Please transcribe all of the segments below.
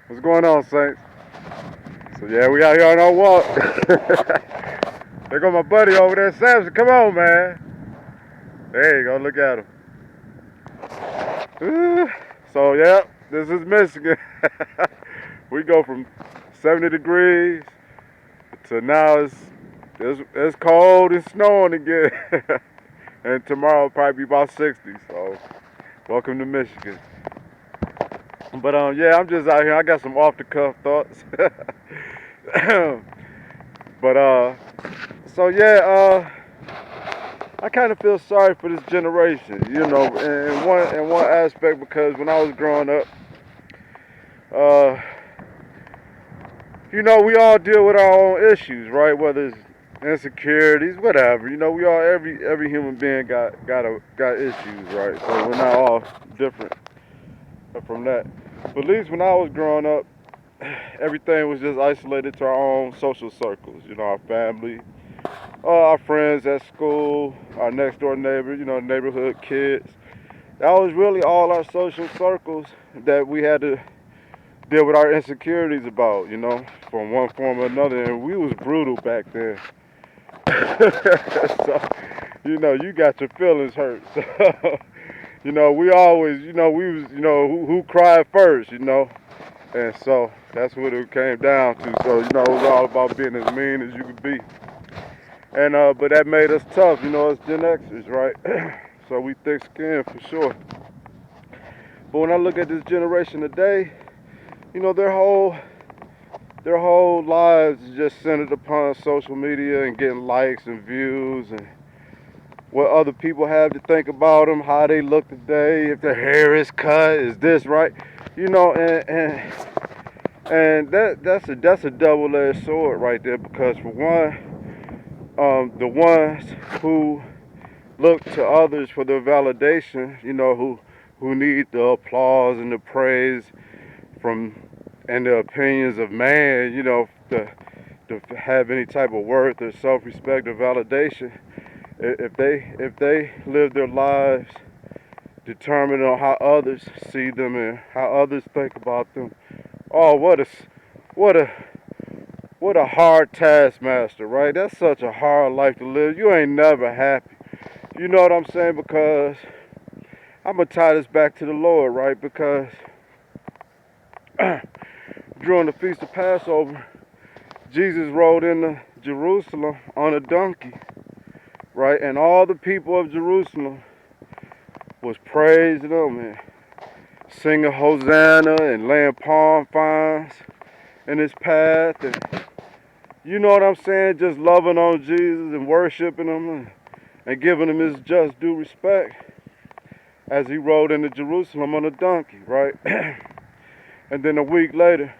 What's going on, Saints? So yeah, we out here on our walk. There go my buddy over there, Samson. Come on, man. There you go. Look at him. So yeah, this is Michigan. We go from 70 degrees to now it's cold and snowing again. And tomorrow will probably be about 60. So welcome to Michigan. But yeah, I'm just out here. I got some off the cuff thoughts. But so yeah, I kind of feel sorry for this generation, in one aspect, because when I was growing up, uh, we all deal with our own issues, right? Whether it's insecurities, whatever. We all every human being got issues, right? So we're not all different from that. But at least when I was growing up, everything was just isolated to our own social circles. Our family, our friends at school, our next door neighbor, neighborhood kids. That was really all our social circles that we had to deal with our insecurities about, from one form or another. And we was brutal back then. So, you got your feelings hurt. So, we always, we was, who cried first, And so that's what it came down to. So, it was all about being as mean as you could be. And but that made us tough, as Gen Xers, right? So we thick skinned for sure. But when I look at this generation today, their whole lives is just centered upon social media and getting likes and views and what other people have to think about them, how they look today, if their hair is cut, is this right? And that's a double-edged sword right there, because for one, the ones who look to others for their validation, who need the applause and the praise from and the opinions of man, to have any type of worth or self-respect or validation. If they live their lives determined on how others see them and how others think about them, oh, what a what a hard taskmaster, right? That's such a hard life to live. You ain't never happy. You know what I'm saying? Because I'm gonna tie this back to the Lord, right? Because during the Feast of Passover, Jesus rode into Jerusalem on a donkey, right? And all the people of Jerusalem was praising him and singing Hosanna and laying palm fronds in his path. And you know what I'm saying? Just loving on Jesus and worshiping him and giving him his just due respect as he rode into Jerusalem on a donkey, right? And then a week later,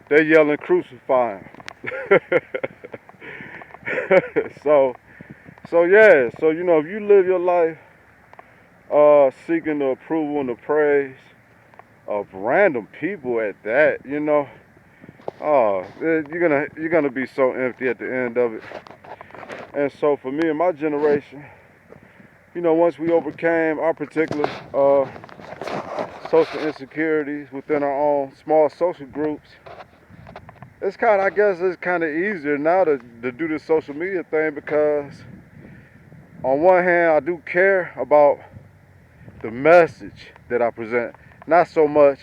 they're yelling, crucify him. so, so if you live your life seeking the approval and the praise of random people at that, you're gonna be so empty at the end of it. And so for me and my generation, once we overcame our particular social insecurities within our own small social groups, I guess it's kind of easier now to do this social media thing, because on one hand, I do care about the message that I present. Not so much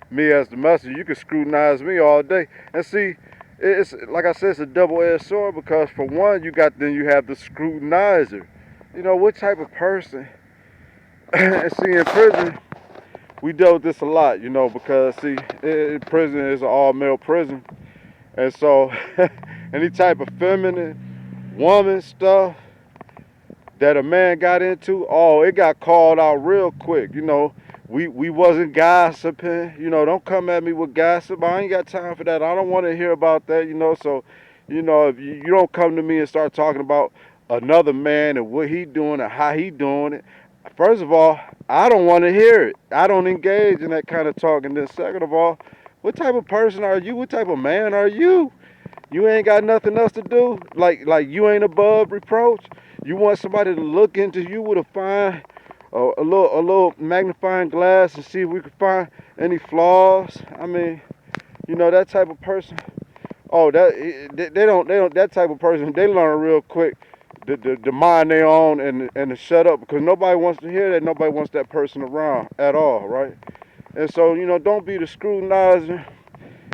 me as the messenger. You can scrutinize me all day. And see, it's like I said, it's a double-edged sword, because for one, you have the scrutinizer. What type of person? And see, in prison, we dealt with this a lot, because see, prison is an all-male prison. And so any type of feminine woman stuff that a man got into, oh, it got called out real quick. We wasn't gossiping. Don't come at me with gossip. I ain't got time for that. I don't want to hear about that. So, if you don't come to me and start talking about another man and what he doing and how he doing it, first of all, I don't want to hear it. I don't engage in that kind of talk. And then second of all, what type of person are you? What type of man are you? You ain't got nothing else to do. Like you ain't above reproach. You want somebody to look into you with a fine little magnifying glass and see if we can find any flaws. I mean, you know, that type of person. Oh, they don't that type of person. They learn real quick to mind their own and to shut up because nobody wants to hear that. Nobody wants that person around at all, right? And so, you know, don't be the scrutinizer.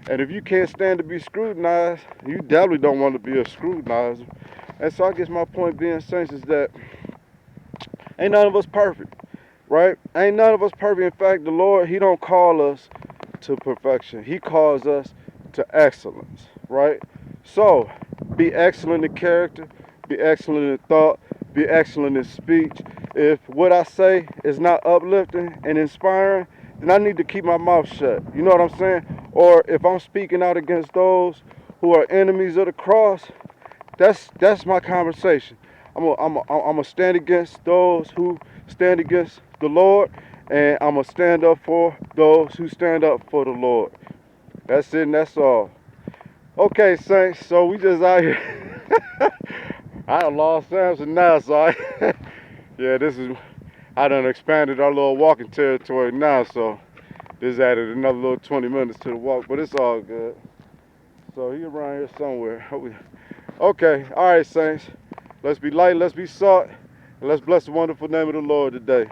And if you can't stand to be scrutinized, you definitely don't want to be a scrutinizer. And so I guess my point being, saints, is that ain't none of us perfect, right? Ain't none of us perfect. In fact, the Lord, He don't call us to perfection. He calls us to excellence, right? So, be excellent in character, be excellent in thought, be excellent in speech. If what I say is not uplifting and inspiring, then I need to keep my mouth shut. You know what I'm saying? Or if I'm speaking out against those who are enemies of the cross, that's my conversation. I'm a stand against those who stand against the Lord, and I'm gonna stand up for those who stand up for the Lord. That's it, and that's all. Okay, saints. So we just out here. I done lost Samson now, so yeah, this is. I done expanded our little walking territory now, so this added another little 20 minutes to the walk, but it's all good. So he around here somewhere. Okay, all right, saints. Let's be light, let's be salt, and let's bless the wonderful name of the Lord today.